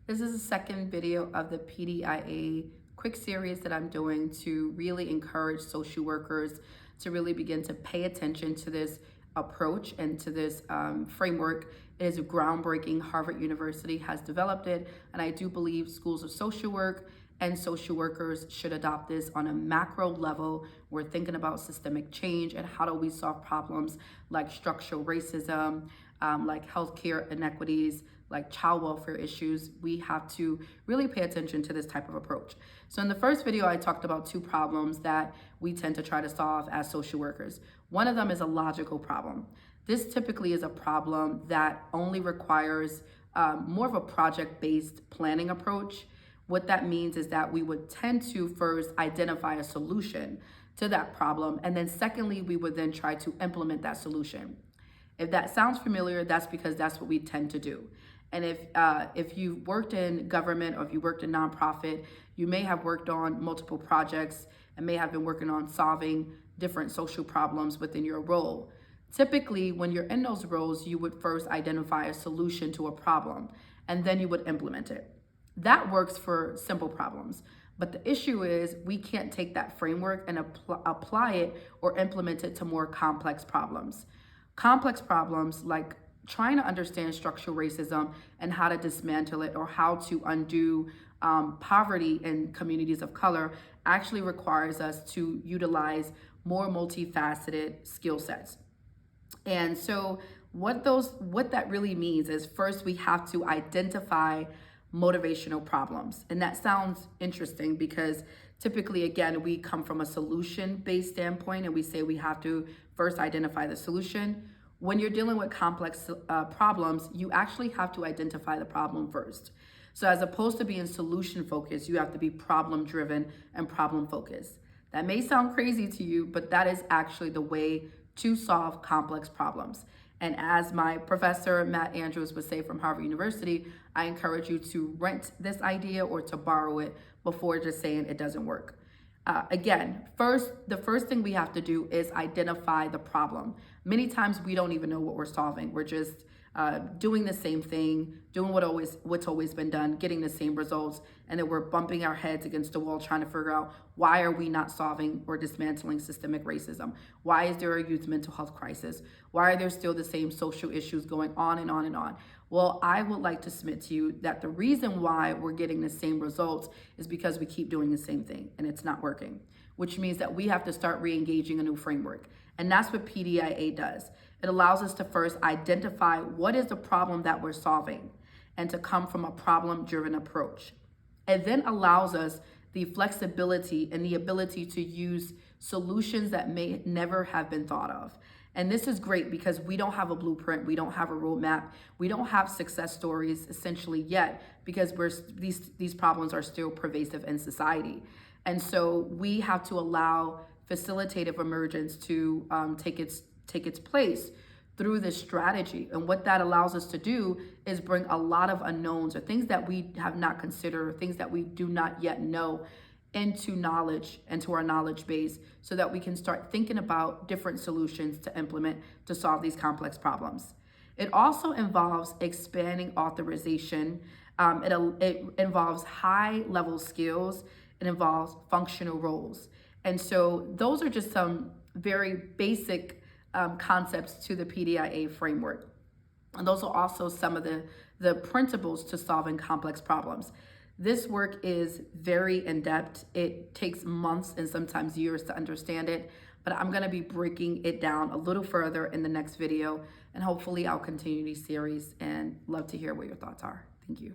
This is the second video of the PDIA quick series that I'm doing to really encourage social workers to really begin to pay attention to this approach and to this framework. It is groundbreaking. Harvard University has developed it, and I do believe schools of social work and social workers should adopt this on a macro level. We're thinking about systemic change and how do we solve problems like structural racism, like healthcare inequities, like child welfare issues. We have to really pay attention to this type of approach. So in the first video, I talked about two problems that we tend to try to solve as social workers. One of them is a logical problem. This typically is a problem that only requires more of a project-based planning approach. What that means is that we would tend to first identify a solution to that problem, and then secondly, we would then try to implement that solution. If that sounds familiar, that's because that's what we tend to do. And if you've worked in government or if you worked in nonprofit, you may have worked on multiple projects and may have been working on solving different social problems within your role. Typically, when you're in those roles, you would first identify a solution to a problem, and then you would implement it. That works for simple problems. But the issue is we can't take that framework and apply it or implement it to more complex problems. Complex problems like trying to understand structural racism and how to dismantle it, or how to undo poverty in communities of color, actually requires us to utilize more multifaceted skill sets. And so what that really means is, first we have to identify motivational problems. And that sounds interesting because typically, again, we come from a solution-based standpoint and we say we have to first identify the solution. When you're dealing with complex problems, you actually have to identify the problem first. So as opposed to being solution-focused, you have to be problem-driven and problem-focused. That may sound crazy to you, but that is actually the way to solve complex problems. And as my professor, Matt Andrews, would say from Harvard University, I encourage you to rent this idea or to borrow it before just saying it doesn't work. Again, the first thing we have to do is identify the problem. Many times we don't even know what we're solving. We're just doing the same thing, doing what's always been done, getting the same results, and then we're bumping our heads against the wall trying to figure out, why are we not solving or dismantling systemic racism? Why is there a youth mental health crisis? Why are there still the same social issues going on and on and on? Well, I would like to submit to you that the reason why we're getting the same results is because we keep doing the same thing and it's not working, which means that we have to start re-engaging a new framework. And that's what PDIA does. It allows us to first identify what is the problem that we're solving and to come from a problem-driven approach. It then allows us the flexibility and the ability to use solutions that may never have been thought of. And this is great because we don't have a blueprint, we don't have a roadmap, we don't have success stories essentially yet, because these problems are still pervasive in society. And so we have to allow facilitative emergence to take its place through this strategy. And what that allows us to do is bring a lot of unknowns, or things that we have not considered, or things that we do not yet know, into knowledge, into our knowledge base, so that we can start thinking about different solutions to implement to solve these complex problems. It also involves expanding authorization. It involves high level skills. It involves functional roles. And so those are just some very basic concepts to the PDIA framework. And those are also some of the principles to solving complex problems. This work is very in-depth. It takes months and sometimes years to understand it, but I'm gonna be breaking it down a little further in the next video, and hopefully I'll continue these series and love to hear what your thoughts are. Thank you.